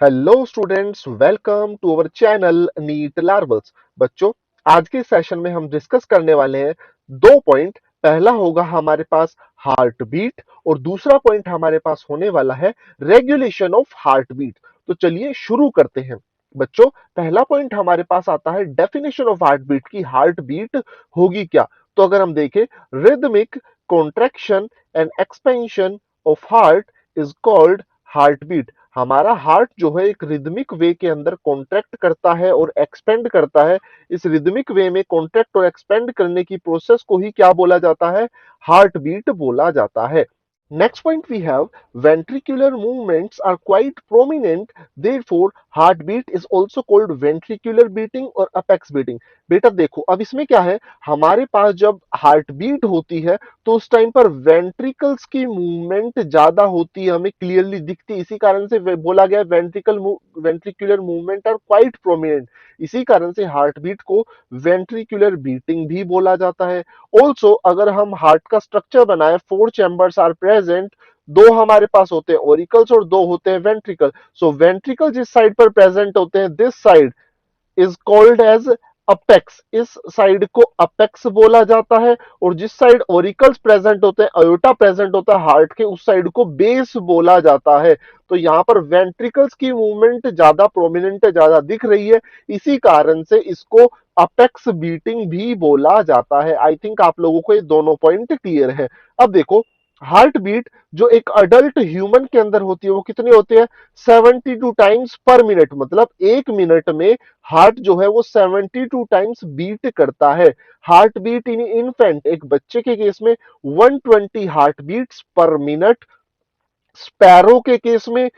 Hello students, welcome to our channel NEET larvals. बच्चों, आज के सेशन में हम डिस्कस करने वाले हैं दो पॉइंट। पहला होगा हमारे पास हार्ट बीट और दूसरा पॉइंट हमारे पास होने वाला है रेगुलेशन ऑफ हार्ट बीट। तो चलिए शुरू करते हैं। बच्चों, पहला पॉइंट हमारे पास आता है डेफिनेशन ऑफ हार्ट बीट की हार्ट बीट होगी क्या। तो अगर हम देखें, rhythmic contraction and expansion of heart is called heart beat. हमारा हार्ट जो है एक रिदमिक वे के अंदर कॉन्ट्रैक्ट करता है और एक्सपेंड करता है। इस रिदमिक वे में कॉन्ट्रैक्ट और एक्सपेंड करने की प्रोसेस को ही क्या बोला जाता है? हार्ट बीट बोला जाता है। Next point we have ventricular movements are quite prominent, therefore heartbeat is also called ventricular beating और apex beating। बेटा देखो, अब इसमें क्या है, हमारे पास जब हार्ट बीट होती है तो उस टाइम पर वेंट्रिकल्स की मूवमेंट ज्यादा होती है, हमें क्लियरली दिखती है। इसी कारण से बोला गया ventricular movement are quite prominent. इसी कारण से हार्ट बीट को वेंट्रिकुलर बीटिंग भी बोला जाता है। ऑल्सो अगर हम हार्ट का स्ट्रक्चर बनाए, फोर चैम्बर्स आर प्रेजेंट। दो हमारे पास होते हैं ओरिकल्स और दो होते हैं वेंट्रिकल। सो वेंट्रिकल जिस साइड पर प्रेजेंट होते हैं, this side is called as apex. इस साइड को अपेक्स बोला जाता है। और जिस साइड ओरिकल्स प्रेजेंट होते हैं, अयोटा प्रेजेंट होता है हार्ट के, उस साइड को बेस बोला जाता है। तो यहाँ पर वेंट्रिकल्स की मूवमेंट ज्यादा प्रोमिनेंट है, ज्यादा दिख रही है। इसी कारण से इसको अपेक्स बीटिंग भी बोला जाता है। आई थिंक आप लोगों को ये दोनों पॉइंट क्लियर है। अब देखो, हार्ट बीट जो एक अडल्ट ह्यूमन के अंदर होती है वो कितनी होती है? 72 टाइम्स पर मिनट। मतलब एक मिनट में हार्ट जो है वो 72 टाइम्स बीट करता है। हार्ट बीट इन इन्फेंट, एक बच्चे के केस में 120 heart beats per minute. Sparrow के केस में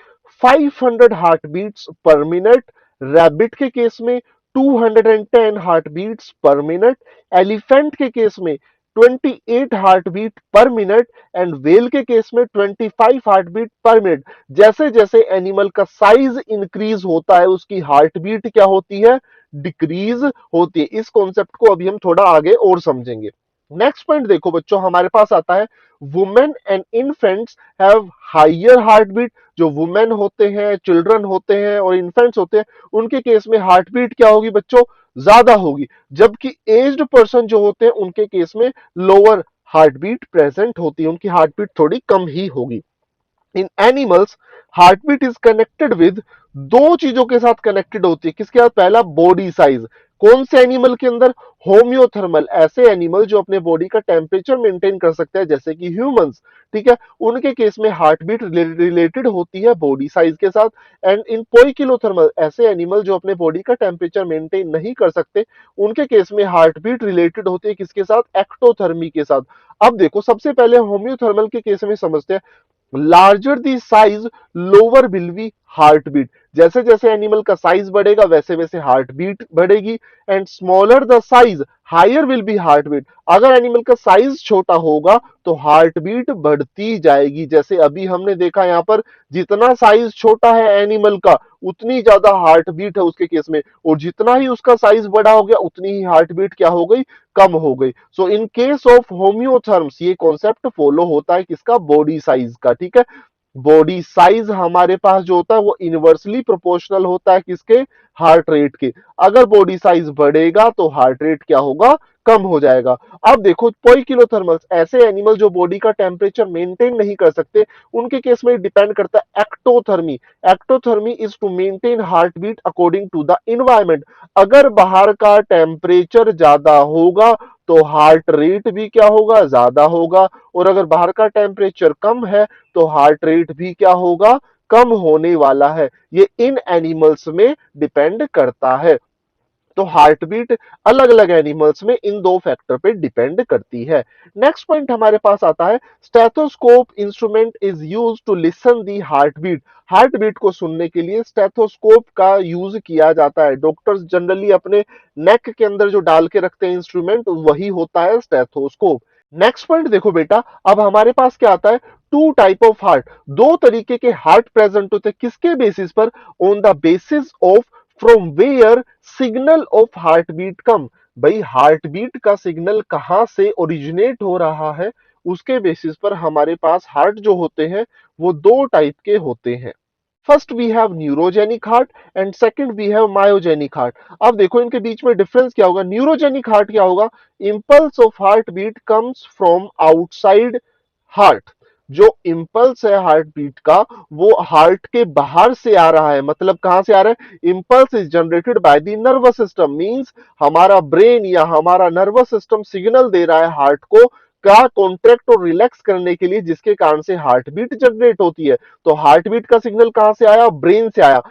500 heart beats per minute. Rabbit के केस में 210 heart beats per minute. Elephant के केस में 28 heart beat per minute. And whale के केस में 25 हार्ट बीट पर मिनट। जैसे जैसे एनिमल का साइज इंक्रीज होता है, उसकी हार्ट बीट क्या होती है? डिक्रीज होती है। इस कॉन्सेप्ट को अभी हम थोड़ा आगे और समझेंगे। नेक्स्ट पॉइंट देखो बच्चों, हमारे पास आता है women and infants have higher heart beat. जो वुमेन होते हैं, चिल्ड्रन होते हैं और इन्फेंट्स होते हैं, उनके केस में हार्ट बीट क्या होगी बच्चों? ज्यादा होगी। जबकि एज्ड पर्सन जो होते हैं उनके केस में लोअर हार्ट बीट प्रेजेंट होती है, उनकी हार्ट बीट थोड़ी कम ही होगी। In animals heartbeat is connected with, दो चीजों के साथ कनेक्टेड होती है। किसके साथ? पहला बॉडी साइज। कौन से एनिमल के अंदर? होम्योथर्मल। ऐसे एनिमल जो अपने बॉडी का टेम्परेचर मेंटेन कर सकते हैं, जैसे कि ह्यूमंस। ठीक है, उनके केस में हार्टबीट रिलेटेड होती है बॉडी साइज के साथ। एंड इन पोइकिलोथर्मल, ऐसे एनिमल जो अपने बॉडी का टेम्परेचर मेंटेन नहीं कर सकते, उनके केस में हार्टबीट रिलेटेड होती है किसके साथ? एक्टोथर्मी के साथ। अब देखो, सबसे पहले होम्योथर्मल के केस में समझते हैं। Larger the size, lower will be heart beat. जैसे जैसे एनिमल का साइज बढ़ेगा वैसे वैसे हार्ट बीट बढ़ेगी। And smaller the size, higher will be heart beat. अगर एनिमल का साइज छोटा होगा तो हार्ट बीट बढ़ती जाएगी। जैसे अभी हमने देखा यहाँ पर, जितना साइज छोटा है एनिमल का उतनी ज्यादा हार्ट बीट है उसके केस में, और जितना ही उसका साइज बड़ा हो गया उतनी ही हार्ट बीट क्या हो गई? कम हो गई। सो इन केस ऑफ होम्योथर्म्स ये कॉन्सेप्ट फॉलो होता है किसका? बॉडी साइज का। ठीक है, बॉडी साइज हमारे पास जो होता है वो इनवर्सली प्रोपोर्शनल होता है किसके? हार्ट रेट के। अगर बॉडी साइज बढ़ेगा तो हार्ट रेट क्या होगा? कम हो जाएगा। अब देखो, पोइकिलोथर्मल्स, ऐसे एनिमल जो बॉडी का टेम्परेचर मेंटेन नहीं कर सकते, उनके केस में डिपेंड करता है ectothermy. Ectothermy is to maintain heart beat according to the environment. अगर बाहर का टेम्परेचर ज्यादा होगा तो हार्ट रेट भी क्या होगा? ज्यादा होगा। और अगर बाहर का टेम्परेचर कम है तो हार्ट रेट भी क्या होगा? कम होने वाला है। ये इन एनिमल्स में डिपेंड करता है। तो हार्ट बीट अलग अलग एनिमल्स में इन दो फैक्टर पे डिपेंड करती है। नेक्स्ट पॉइंट हमारे पास आता है, stethoscope instrument is use to listen the heart beat. Heart beat को सुनने के लिए स्टेथोस्कोप का यूज किया जाता है। डॉक्टर्स जनरली अपने नेक के अंदर जो डाल के रखते हैं इंस्ट्रूमेंट, वही होता है स्टेथोस्कोप। नेक्स्ट पॉइंट देखो बेटा, अब हमारे पास क्या आता है? टू टाइप ऑफ हार्ट, दो तरीके के हार्ट प्रेजेंट होते हैं। किसके बेसिस पर? On the basis of from where signal of heart beat come. भाई, हार्ट बीट का सिग्नल कहां से ओरिजिनेट हो रहा है, उसके बेसिस पर हमारे पास हार्ट जो होते हैं वो दो टाइप के होते हैं। First we have neurogenic heart and second we have myogenic heart. अब देखो इनके बीच में डिफरेंस क्या होगा। न्यूरोजेनिक हार्ट क्या होगा, impulse of heart beat comes from outside heart. जो इंपल्स है हार्ट बीट का वो हार्ट के बाहर से आ रहा है। मतलब कहां से आ रहा है, impulse is generated by the nervous system, means हमारा ब्रेन या हमारा नर्वस सिस्टम सिग्नल दे रहा है हार्ट को का कॉन्ट्रैक्ट और रिलैक्स करने के लिए, जिसके कारण से हार्ट बीट जनरेट होती है। तो हार्ट बीट का सिग्नल कहां से आया, ब्रेन से आया।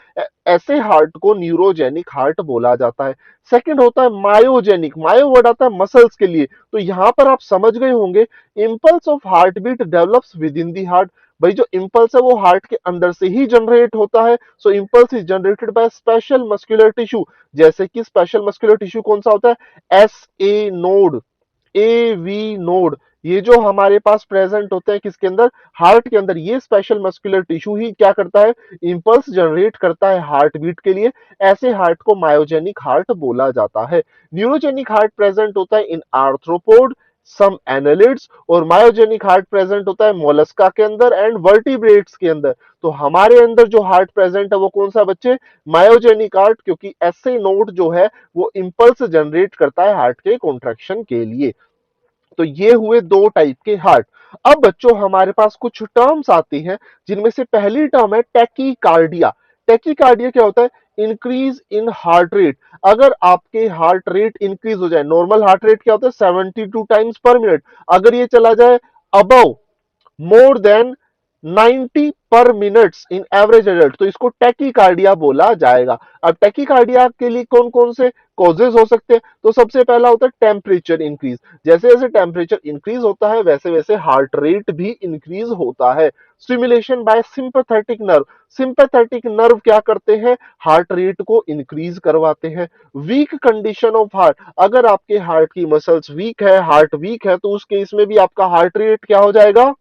ऐसे हार्ट को न्यूरोजेनिक हार्ट बोला जाता है। सेकंड होता है मायोजेनिक। मायो वर्ड आता है मसल्स के लिए। तो यहां पर आप समझ गए होंगे, impulse of heart beat develops within the heart. भाई जो इंपल्स है वो हार्ट के अंदर से ही जनरेट होता है। So impulse is generated by special muscular tissue. जैसे कि स्पेशल मस्कुलर टिश्यू कौन सा होता है, S A node, A V node, ये जो हमारे पास प्रेजेंट होते हैं किसके अंदर, हार्ट के अंदर। ये स्पेशल मस्कुलर टिश्यू ही क्या करता है, इंपल्स जनरेट करता है हार्ट बीट के लिए। ऐसे हार्ट को मायोजेनिक हार्ट बोला जाता है। न्यूरोजेनिक हार्ट प्रेजेंट होता है इन आर्थ्रोपोड, सम एनालिड्स, और मायोजेनिक हार्ट प्रेजेंट होता है मोलस्का के अंदर एंड वर्टिब्रेट्स के अंदर। तो हमारे अंदर जो हार्ट प्रेजेंट है वो कौन सा बच्चे, मायोजेनिक हार्ट, क्योंकि एसए नोड जो है वो इंपल्स जनरेट करता है हार्ट के कॉन्ट्रैक्शन के लिए। तो ये हुए दो टाइप के हार्ट। अब बच्चों हमारे पास कुछ टर्म्स आती हैं, जिनमें से पहली टर्म है टैकीकार्डिया। टैकीकार्डिया क्या होता है, इंक्रीज इन हार्ट रेट। अगर आपके हार्ट रेट इंक्रीज हो जाए, नॉर्मल हार्ट रेट क्या होता है 72 टाइम्स पर मिनट, अगर ये चला जाए अबव मोर देन 90 पर मिनट्स इन एवरेज एडल्ट, तो इसको टैकीकार्डिया बोला जाएगा। अब टैकीकार्डिया के लिए कौन कौन से कॉजेज हो सकते हैं, तो सबसे पहला होता है टेम्परेचर इंक्रीज। जैसे जैसे टेम्परेचर इंक्रीज होता है वैसे वैसे हार्ट रेट भी इंक्रीज होता है। Stimulation by sympathetic nerve, sympathetic nerve क्या करते हैं, हार्ट रेट को इंक्रीज करवाते हैं। वीक कंडीशन ऑफ हार्ट, अगर आपके हार्ट की मसल्स वीक है, हार्ट वीक है, तो उस केस में भी आपका हार्ट रेट क्या हो जाएगा,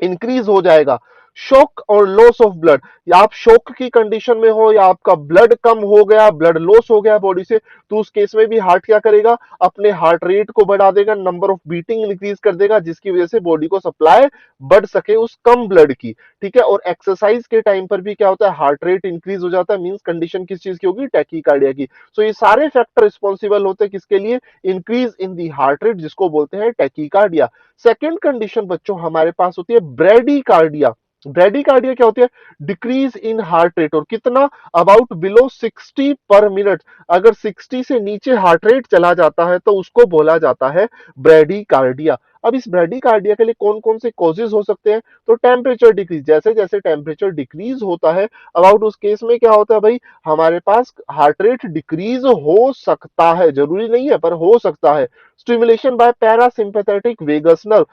इंक्रीज हो जाएगा। शॉक और लॉस ऑफ ब्लड, या आप शॉक की कंडीशन में हो या आपका ब्लड कम हो गया, ब्लड लॉस हो गया बॉडी से, तो उस केस में भी हार्ट क्या करेगा, अपने हार्ट रेट को बढ़ा देगा, नंबर ऑफ बीटिंग इंक्रीज कर देगा, जिसकी वजह से बॉडी को सप्लाई बढ़ सके उस कम ब्लड की। ठीक है, और एक्सरसाइज के टाइम पर भी क्या होता है, हार्ट रेट इंक्रीज हो जाता है, मींस कंडीशन किस चीज की होगी, टैकीकार्डिया की। सो ये सारे फैक्टर रिस्पॉन्सिबल होते हैं किसके लिए, increase in the heart rate, जिसको बोलते हैं टैकीकार्डिया। सेकेंड कंडीशन बच्चों हमारे पास होती है ब्रेडिकार्डिया। ब्रेडिकार्डिया क्या होती है, डिक्रीज इन हार्ट रेट, और कितना, अबाउट बिलो 60 पर मिनट। अगर 60 से नीचे हार्ट रेट चला जाता है तो उसको बोला जाता है ब्रेडिकार्डिया। अब इस ब्रेडिकार्डिया के लिए कौन कौन से कॉजेज हो सकते हैं, तो टेम्परेचर डिक्रीज, जैसे जैसे टेम्परेचर डिक्रीज होता है अबाउट उस केस में क्या होता है भाई, हमारे पास हार्ट रेट डिक्रीज हो सकता है, जरूरी नहीं है पर हो सकता है। Stimulation by parasympathetic vagus nerve,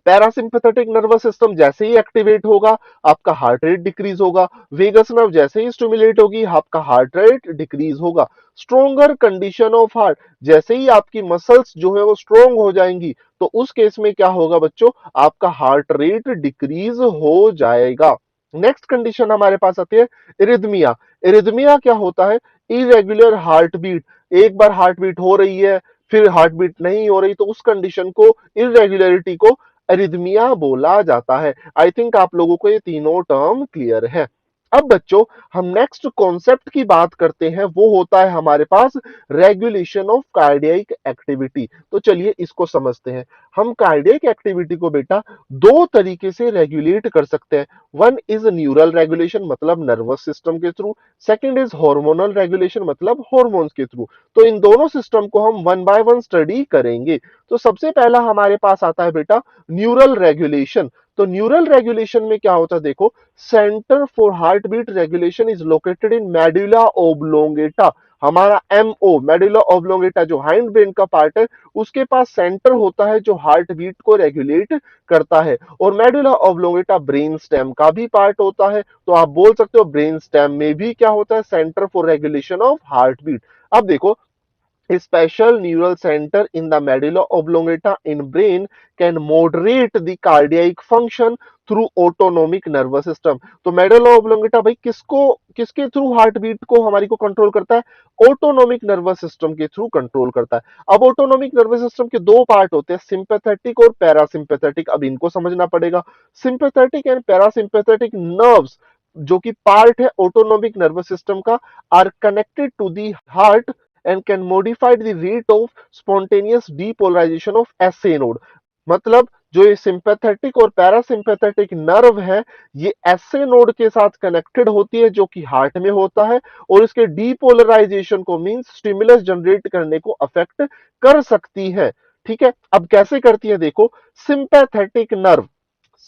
parasympathetic nervous system जैसे ही एक्टिवेट होगा आपका हार्ट रेट डिक्रीज होगा, वेगस नर्व जैसे ही स्टिमुलेट होगी आपका हार्ट रेट डिक्रीज होगा। स्ट्रोंगर कंडीशन ऑफ हार्ट, जैसे ही आपकी मसल्स जो है वो स्ट्रोंग हो जाएंगी तो उस केस में क्या होगा बच्चों, आपका हार्ट रेट डिक्रीज हो जाएगा। नेक्स्ट कंडीशन हमारे पास आती है इरिथमिया। इरिथमिया क्या होता है, इरेगुलर हार्ट बीट, एक बार हार्ट बीट हो रही है फिर हार्ट बीट नहीं हो रही, तो उस कंडीशन को, इरेगुलरिटी को एरिथमिया बोला जाता है। आई थिंक आप लोगों को ये तीनों टर्म क्लियर है। अब बच्चों हम नेक्स्ट कॉन्सेप्ट की बात करते हैं, वो होता है हमारे पास रेगुलेशन ऑफ कार्डियक एक्टिविटी। तो चलिए इसको समझते हैं। हम कार्डियक एक्टिविटी को बेटा दो तरीके से रेगुलेट कर सकते हैं। वन इज न्यूरल रेगुलेशन, मतलब नर्वस सिस्टम के through. Second is hormonal regulation, मतलब हॉर्मोन्स के थ्रू। तो इन दोनों सिस्टम को हम वन बाय वन स्टडी करेंगे। तो सबसे पहला हमारे पास आता है बेटा न्यूरल रेगुलेशन। तो न्यूरल रेगुलेशन में क्या होता है, देखो, centre for heart beat regulation is located in medulla oblongata. हमारा एमओ मेडुला ओब्लोंगेटा जो हाइंड ब्रेन का पार्ट है, उसके पास सेंटर होता है जो हार्ट बीट को रेगुलेट करता है। और मेडुला ओब्लोंगेटा ब्रेन स्टेम का भी पार्ट होता है, तो आप बोल सकते हो ब्रेन स्टेम में भी क्या होता है, centre for regulation of heart beat. अब देखो, a special neural center in the medulla oblongata in brain can moderate the cardiac function through autonomic nervous system। तो medulla oblongata भाई किसको, किसके थ्रू हार्ट बीट को हमारी को कंट्रोल करता है, ऑटोनोमिक नर्वस सिस्टम के थ्रू कंट्रोल करता है। अब ऑटोनोमिक नर्वस सिस्टम के दो पार्ट होते हैं, सिंपैथेटिक और पैरासिम्पैथेटिक। अब इनको समझना पड़ेगा। सिंपैथेटिक एंड पैरासिम्पैथेटिक नर्व्स जो कि पार्ट है ऑटोनोमिक नर्वस सिस्टम का, are connected to the heart and can modify the rate of spontaneous depolarisation of SA node. मतलब जो ये सिंपैथेटिक और पैरासिम्पैथेटिक नर्व है, ये एसए नोड के साथ कनेक्टेड होती है जो कि हार्ट में होता है, और इसके डीपोलराइजेशन को मींस स्टिमुलस जनरेट करने को अफेक्ट कर सकती है। ठीक है, अब कैसे करती है देखो। सिंपैथेटिक नर्व,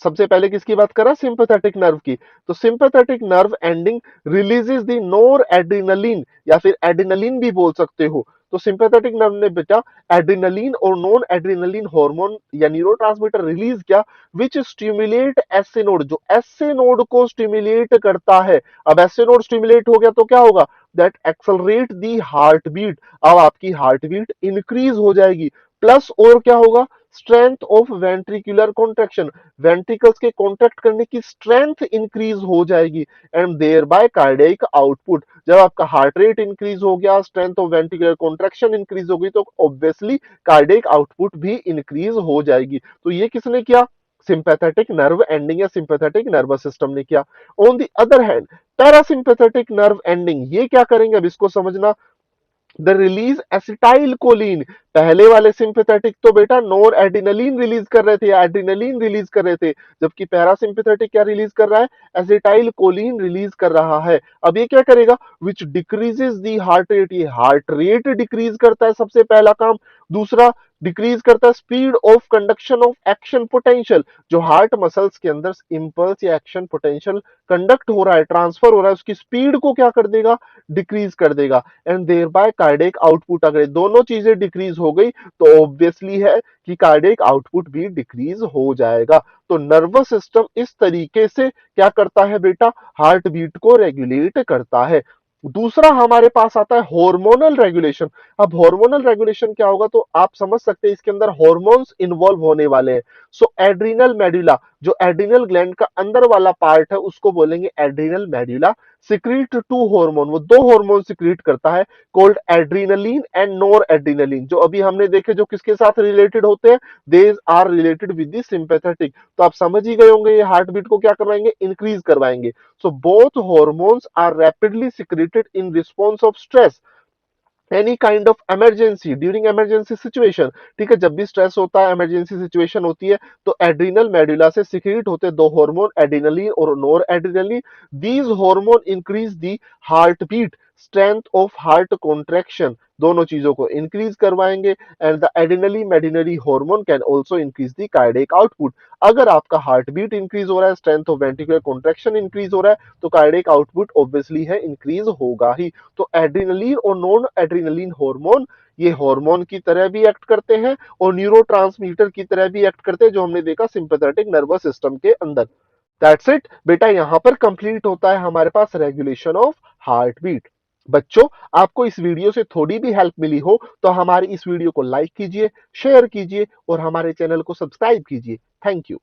सबसे पहले किसकी बात करा, सिंपैथेटिक नर्व की। तो sympathetic nerve ending releases the NOR adrenaline, या फिर एड्रिनलिन भी बोल सकते हो। तो सिंपैथेटिक नर्व ने बेटा एड्रिनलिन और नॉन एड्रिनलिन हार्मोन या न्यूरोट्रांसमीटर रिलीज किया, विच स्टिमुलेट एसए नोड, जो एसए नोड को स्टिमुलेट करता है। अब एसए नोड स्टिमुलेट हो गया तो क्या होगा, that accelerate the heart beat. अब आपकी हार्ट बीट इंक्रीज हो जाएगी। प्लस और क्या होगा, strength of ventricular contraction, ventricles के कॉन्ट्रैक्ट करने की स्ट्रेंथ इंक्रीज हो जाएगी, and thereby cardiac output. जब आपका हार्ट रेट इंक्रीज हो गया, strength of ventricular contraction increase हो गई, तो ऑब्वियसली कार्डियक आउटपुट भी इंक्रीज हो जाएगी। तो ये किसने किया, सिंपैथेटिक नर्व एंडिंग या सिंपैथेटिक नर्वस सिस्टम ने किया। On the other hand parasympathetic nerve ending ये क्या करेंगे, अब इसको समझना। द रिलीज एसिटाइल कोलिन, पहले वाले सिंपैथेटिक तो बेटा नोर एड्रिनलिन रिलीज कर रहे थे या एड्रिनलिन रिलीज कर रहे थे, जबकि पैरासिम्पैथेटिक क्या रिलीज कर रहा है, एसिटाइल कोलिन रिलीज कर रहा है। अब ये क्या करेगा, विच डिक्रीजेस दी हार्ट रेट, ये हार्ट रेट डिक्रीज करता है सबसे पहला काम। दूसरा, डिक्रीज करता है speed of conduction of action potential, जो हार्ट मसल्स के अंदर इंपल्स या एक्शन पोटेंशियल कंडक्ट हो रहा है, ट्रांसफर हो रहा है, उसकी स्पीड को क्या कर देगा, डिक्रीज कर देगा। And thereby cardiac output, अगर दोनों चीजें डिक्रीज हो गई तो ऑब्वियसली है कि कार्डियक आउटपुट भी डिक्रीज हो जाएगा। तो नर्वस सिस्टम इस तरीके से क्या करता है बेटा, हार्ट बीट को रेगुलेट करता है। दूसरा हमारे पास आता है हार्मोनल रेगुलेशन। अब हार्मोनल रेगुलेशन क्या होगा, तो आप समझ सकते हैं इसके अंदर हॉर्मोन्स इन्वॉल्व होने वाले हैं। सो एड्रिनल मेडुला, जो एड्रिनल ग्लैंड का अंदर वाला पार्ट है उसको बोलेंगे adrenal medulla, secrete two hormone, वो दो हार्मोन सिक्रीट करता है, called adrenaline and noradrenaline, जो अभी हमने देखे जो किसके साथ रिलेटेड होते हैं, they are related with the sympathetic. तो आप समझ ही गए होंगे ये हार्ट बीट को क्या करवाएंगे, इंक्रीज करवाएंगे। So both hormones are rapidly secreted in response of stress, any kind of emergency, during emergency situation. ठीक है, जब भी स्ट्रेस होता है, इमरजेंसी सिचुएशन होती है, तो एड्रिनल मेडुला से सिक्रीट होते हैं दो हार्मोन, एड्रिनलिन और noradrenaline. These hormone increase the heart beat, strength of heart contraction, दोनों चीजों को इंक्रीज करवाएंगे। And the adrenal medullary hormone can also increase the cardiac output. अगर आपका हार्ट बीट इंक्रीज हो रहा है, strength of ventricular contraction increase हो रहा है, तो कार्डियक आउटपुट ऑब्वियसली है इंक्रीज होगा ही। तो एड्रिनलिन और नॉन एड्रिनलिन हार्मोन, ये हार्मोन की तरह भी एक्ट करते हैं और न्यूरोट्रांसमीटर की तरह भी एक्ट करते हैं, जो हमने देखा सिंपैथेटिक नर्वस सिस्टम के अंदर। दैट्स इट बेटा, यहां पर कंप्लीट होता है हमारे पास रेगुलेशन ऑफ हार्ट बीट। बच्चों, आपको इस वीडियो से थोड़ी भी हेल्प मिली हो तो हमारी इस वीडियो को लाइक कीजिए, शेयर कीजिए और हमारे चैनल को सब्सक्राइब कीजिए। Thank you.